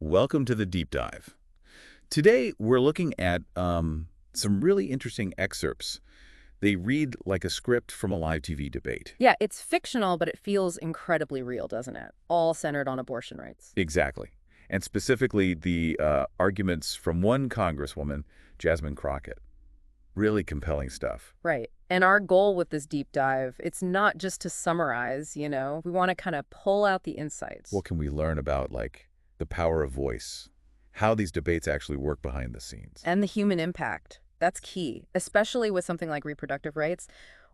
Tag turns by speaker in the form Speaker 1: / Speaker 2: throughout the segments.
Speaker 1: Welcome to the Deep Dive. Today, we're looking at some really interesting excerpts. They read like a script from a live TV debate.
Speaker 2: Yeah, it's fictional, but it feels incredibly real, doesn't it? All centered on abortion rights.
Speaker 1: Exactly. And specifically, the arguments from one Congresswoman, Jasmine Crockett. Really compelling stuff.
Speaker 2: Right. And our goal with this deep dive, it's not just to summarize, we want to kind of pull out the insights.
Speaker 1: What can we learn about, like, the power of voice, how these debates actually work behind the scenes?
Speaker 2: And the human impact. That's key, especially with something like reproductive rights,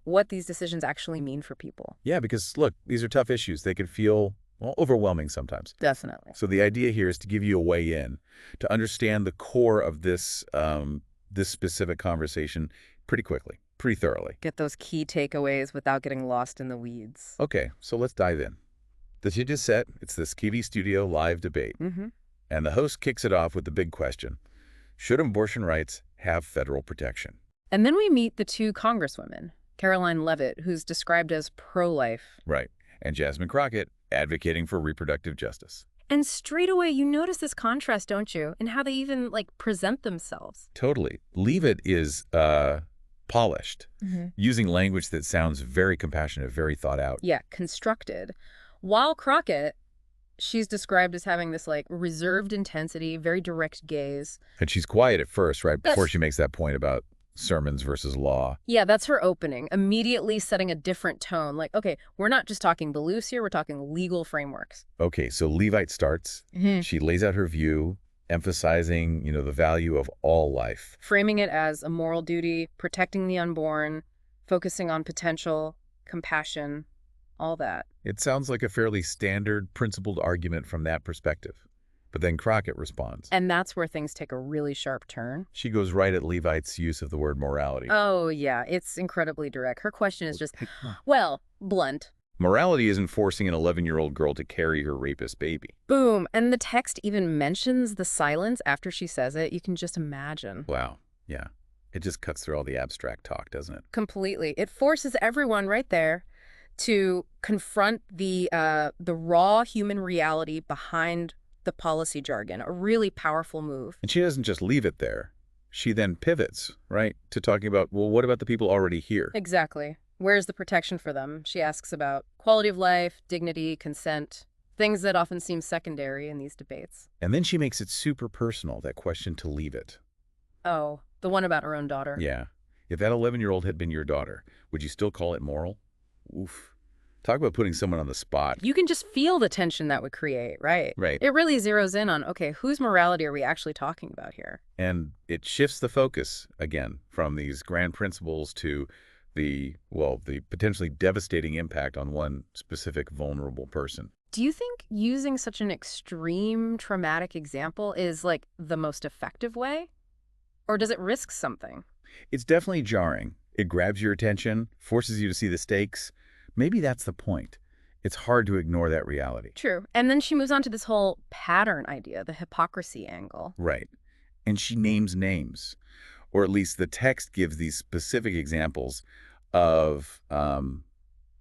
Speaker 2: what these decisions actually mean for people.
Speaker 1: Yeah, because, look, these are tough issues. They can feel, well, overwhelming sometimes.
Speaker 2: Definitely.
Speaker 1: So the idea here is to give you a way in, to understand the core of this this specific conversation pretty quickly, pretty thoroughly.
Speaker 2: Get those key takeaways without getting lost in the weeds.
Speaker 1: Okay, so let's dive in. The stage is set. It's this TV studio live debate. And the host kicks it off with the big question: should abortion rights have federal protection?
Speaker 2: And then we meet the two congresswomen, Karoline Leavitt, who's described as pro-life.
Speaker 1: Right. And Jasmine Crockett, advocating for reproductive justice.
Speaker 2: And straight away, you notice this contrast, don't you? In how they even, present themselves.
Speaker 1: Totally. Leavitt is polished, using language that sounds very compassionate, very thought out.
Speaker 2: Yeah, constructed. While Crockett, she's described as having this, reserved intensity, very direct gaze.
Speaker 1: And she's quiet at first, right, before she makes that point about sermons versus law.
Speaker 2: Yeah, that's her opening, immediately setting a different tone. Okay, we're not just talking beliefs here, we're talking legal frameworks.
Speaker 1: Okay, so Leavitt starts. She lays out her view, emphasizing, the value of all life.
Speaker 2: Framing it as a moral duty, protecting the unborn, focusing on potential, compassion, all that.
Speaker 1: It sounds like a fairly standard, principled argument from that perspective. But then Crockett responds.
Speaker 2: And that's where things take a really sharp turn.
Speaker 1: She goes right at Leavitt's use of the word morality.
Speaker 2: Oh, yeah, it's incredibly direct. Her question is just, well, blunt.
Speaker 1: Morality isn't forcing an 11-year-old girl to carry her rapist baby.
Speaker 2: Boom. And the text even mentions the silence after she says it. You can just imagine.
Speaker 1: Wow. Yeah. It just cuts through all the abstract talk, doesn't it?
Speaker 2: Completely. It forces everyone right there to confront the raw human reality behind the policy jargon, a really powerful move.
Speaker 1: And she doesn't just leave it there. She then pivots, right, to talking about, well, what about the people already here?
Speaker 2: Exactly. Where's the protection for them? She asks about quality of life, dignity, consent, things that often seem secondary in these debates.
Speaker 1: And then she makes it super personal, that question to Leavitt.
Speaker 2: Oh, the one about her own daughter.
Speaker 1: Yeah. If that 11-year-old had been your daughter, would you still call it moral? Oof. Talk about putting someone on the spot.
Speaker 2: You can just feel the tension that would create, right?
Speaker 1: Right.
Speaker 2: It really zeroes in on, okay, whose morality are we actually talking about here?
Speaker 1: And it shifts the focus, again, from these grand principles to the potentially devastating impact on one specific vulnerable person.
Speaker 2: Do you think using such an extreme traumatic example is, the most effective way? Or does it risk something?
Speaker 1: It's definitely jarring. It grabs your attention, forces you to see the stakes. Maybe that's the point. It's hard to ignore that reality.
Speaker 2: True. And then she moves on to this whole pattern idea, the hypocrisy angle.
Speaker 1: Right. And she names names, or at least the text gives these specific examples of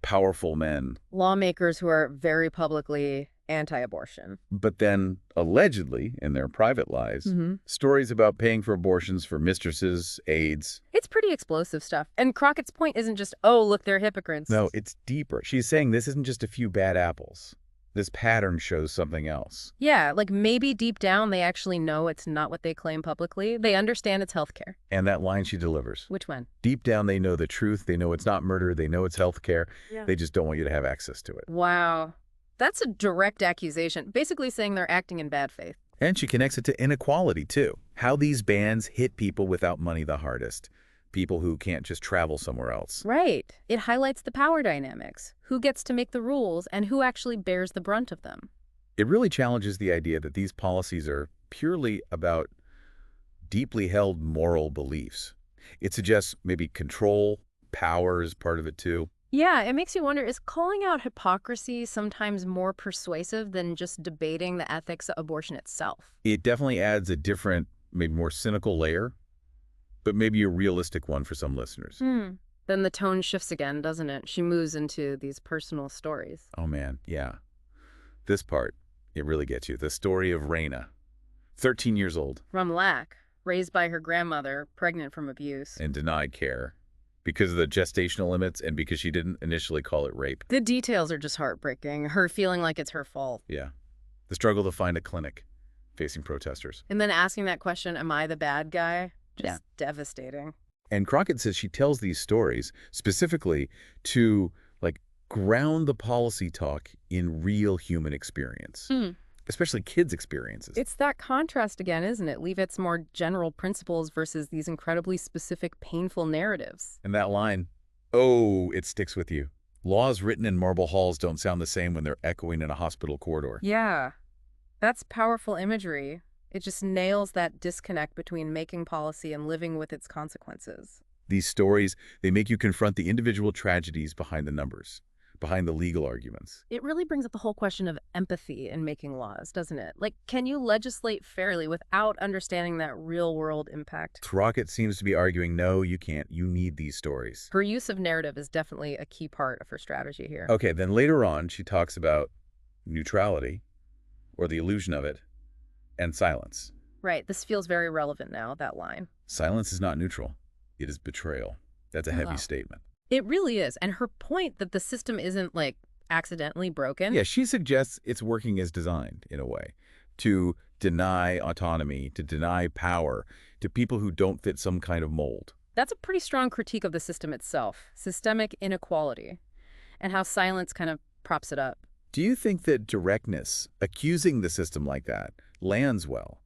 Speaker 1: powerful men.
Speaker 2: Lawmakers who are very publicly anti-abortion.
Speaker 1: But then, allegedly, in their private lives, stories about paying for abortions for mistresses, aides.
Speaker 2: It's pretty explosive stuff. And Crockett's point isn't just, oh, look, they're hypocrites.
Speaker 1: No, it's deeper. She's saying this isn't just a few bad apples. This pattern shows something else.
Speaker 2: Yeah, maybe deep down they actually know it's not what they claim publicly. They understand it's healthcare.
Speaker 1: And that line she delivers.
Speaker 2: Which one?
Speaker 1: Deep down they know the truth. They know it's not murder. They know it's healthcare.
Speaker 2: Yeah.
Speaker 1: They just don't want you to have access to it.
Speaker 2: Wow. That's a direct accusation, basically saying they're acting in bad faith.
Speaker 1: And she connects it to inequality, too. How these bans hit people without money the hardest. People who can't just travel somewhere else.
Speaker 2: Right. It highlights the power dynamics. Who gets to make the rules and who actually bears the brunt of them.
Speaker 1: It really challenges the idea that these policies are purely about deeply held moral beliefs. It suggests maybe control, power is part of it, too.
Speaker 2: Yeah, it makes you wonder, is calling out hypocrisy sometimes more persuasive than just debating the ethics of abortion itself?
Speaker 1: It definitely adds a different, maybe more cynical layer, but maybe a realistic one for some listeners.
Speaker 2: Then the tone shifts again, doesn't it? She moves into these personal stories.
Speaker 1: Oh, man, yeah. This part, it really gets you. The story of Raina, 13 years old.
Speaker 2: From lack, raised by her grandmother, pregnant from abuse.
Speaker 1: And denied care because of the gestational limits and because she didn't initially call it rape.
Speaker 2: The details are just heartbreaking. Her feeling like it's her fault.
Speaker 1: Yeah. The struggle to find a clinic facing protesters.
Speaker 2: And then asking that question, am I the bad guy? Just devastating.
Speaker 1: And Crockett says she tells these stories specifically to, like, ground the policy talk in real human experience. Especially kids' experiences.
Speaker 2: It's that contrast again, isn't it? Leavitt's more general principles versus these incredibly specific, painful narratives.
Speaker 1: And that line, oh, it sticks with you. Laws written in marble halls don't sound the same when they're echoing in a hospital corridor.
Speaker 2: Yeah, that's powerful imagery. It just nails that disconnect between making policy and living with its consequences.
Speaker 1: These stories, they make you confront the individual tragedies behind the numbers, behind the legal arguments.
Speaker 2: It really brings up the whole question of empathy in making laws, doesn't it? Like, can you legislate fairly without understanding that real-world impact?
Speaker 1: Crockett seems to be arguing, no, you can't. You need these stories.
Speaker 2: Her use of narrative is definitely a key part of her strategy here.
Speaker 1: Okay, then later on, she talks about neutrality, or the illusion of it, and silence.
Speaker 2: Right, this feels very relevant now, that line.
Speaker 1: Silence is not neutral. It is betrayal. That's a heavy statement.
Speaker 2: It really is. And her point that the system isn't, like, accidentally broken.
Speaker 1: Yeah, she suggests it's working as designed, in a way, to deny autonomy, to deny power to people who don't fit some kind of mold.
Speaker 2: That's a pretty strong critique of the system itself, systemic inequality, and how silence kind of props it up.
Speaker 1: Do you think that directness, accusing the system like that, lands well?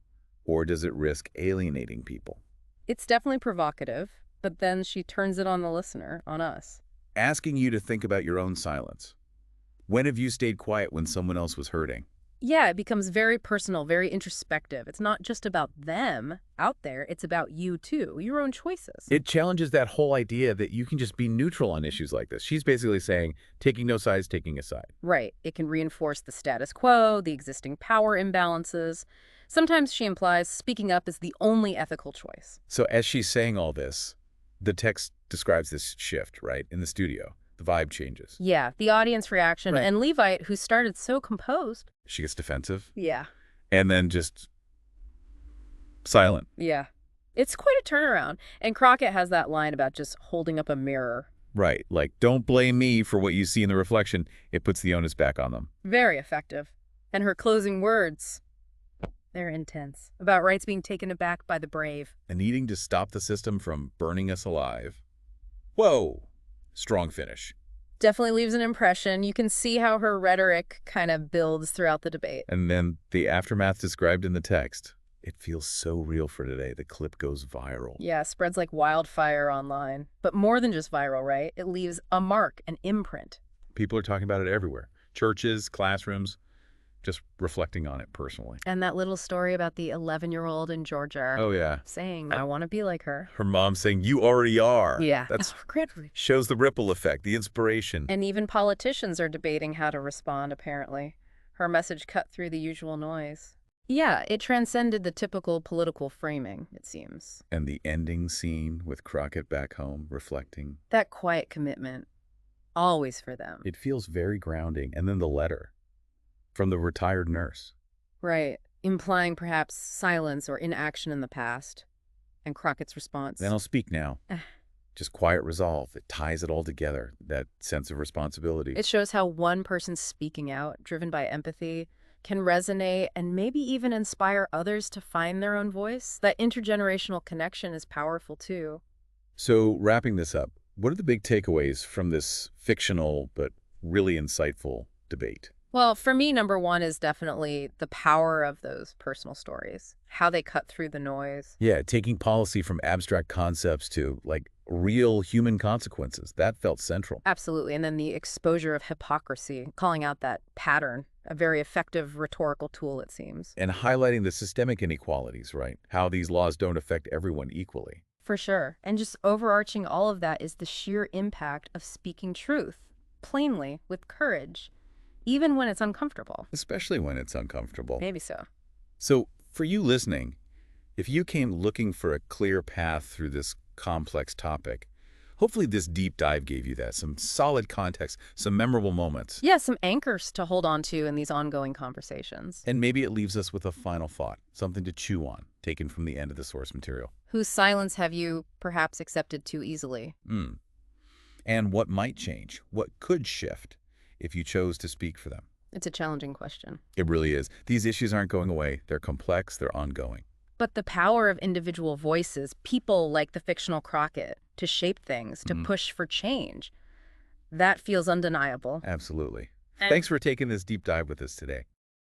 Speaker 1: Or does it risk alienating people?
Speaker 2: It's definitely provocative, but then she turns it on the listener, on us.
Speaker 1: Asking you to think about your own silence. When have you stayed quiet when someone else was hurting?
Speaker 2: Yeah, it becomes very personal, very introspective. It's not just about them out there, it's about you too, your own choices.
Speaker 1: It challenges that whole idea that you can just be neutral on issues like this. She's basically saying, taking no sides, taking a side.
Speaker 2: Right. It can reinforce the status quo, the existing power imbalances. Sometimes she implies speaking up is the only ethical choice.
Speaker 1: So as she's saying all this, the text describes this shift, right, in the studio. The vibe changes.
Speaker 2: Yeah, the audience reaction.
Speaker 1: Right.
Speaker 2: And Leavitt, who started so composed.
Speaker 1: She gets defensive.
Speaker 2: Yeah.
Speaker 1: And then just silent.
Speaker 2: Yeah. It's quite a turnaround. And Crockett has that line about just holding up a mirror.
Speaker 1: Right. Like, don't blame me for what you see in the reflection. It puts the onus back on them.
Speaker 2: Very effective. And her closing words, they're intense. About rights being taken aback by the brave.
Speaker 1: And needing to stop the system from burning us alive. Whoa. Strong finish.
Speaker 2: Definitely leaves an impression. You can see how her rhetoric kind of builds throughout the debate.
Speaker 1: And then the aftermath described in the text. It feels so real for today. The clip goes viral.
Speaker 2: Yeah, spreads like wildfire online. But more than just viral, right? It leaves a mark, an imprint.
Speaker 1: People are talking about it everywhere. Churches, classrooms, just reflecting on it personally.
Speaker 2: And that little story about the 11-year-old in Georgia.
Speaker 1: Oh, yeah.
Speaker 2: Saying, I want to be like her.
Speaker 1: Her mom saying, you already are.
Speaker 2: Yeah.
Speaker 1: That's
Speaker 2: incredibly.
Speaker 1: shows the ripple effect, the inspiration.
Speaker 2: And even politicians are debating how to respond, apparently. Her message cut through the usual noise. Yeah, it transcended the typical political framing, it seems.
Speaker 1: And the ending scene with Crockett back home reflecting.
Speaker 2: That quiet commitment, always for them.
Speaker 1: It feels very grounding. And then the letter from the retired nurse.
Speaker 2: Right, implying perhaps silence or inaction in the past. And Crockett's response.
Speaker 1: Then I'll speak now. Just quiet resolve. It ties it all together, that sense of responsibility.
Speaker 2: It shows how one person speaking out, driven by empathy, can resonate and maybe even inspire others to find their own voice. That intergenerational connection is powerful too.
Speaker 1: So wrapping this up, what are the big takeaways from this fictional but really insightful debate?
Speaker 2: Well, for me, number one is definitely the power of those personal stories, how they cut through the noise.
Speaker 1: Yeah, taking policy from abstract concepts to, like, real human consequences. That felt central.
Speaker 2: Absolutely. And then the exposure of hypocrisy, calling out that pattern, a very effective rhetorical tool, it seems.
Speaker 1: And highlighting the systemic inequalities, right? How these laws don't affect everyone equally.
Speaker 2: For sure. And just overarching all of that is the sheer impact of speaking truth, plainly, with courage, even when it's uncomfortable.
Speaker 1: Especially when it's uncomfortable.
Speaker 2: Maybe so.
Speaker 1: So, for you listening, if you came looking for a clear path through this complex topic, Hopefully this deep dive gave you that, some solid context, some memorable moments.
Speaker 2: Yeah, some anchors to hold on to in these ongoing conversations.
Speaker 1: And maybe it leaves us with a final thought, something to chew on, taken from the end of the source material.
Speaker 2: Whose silence have you perhaps accepted too easily?
Speaker 1: And what might change, what could shift, if you chose to speak for them?
Speaker 2: It's a challenging question.
Speaker 1: It really is. These issues aren't going away. They're complex. They're ongoing.
Speaker 2: But the power of individual voices, people like the fictional Crockett, to shape things, to push for change, that feels undeniable.
Speaker 1: Absolutely.
Speaker 2: And
Speaker 1: Thanks for taking this deep dive with us today.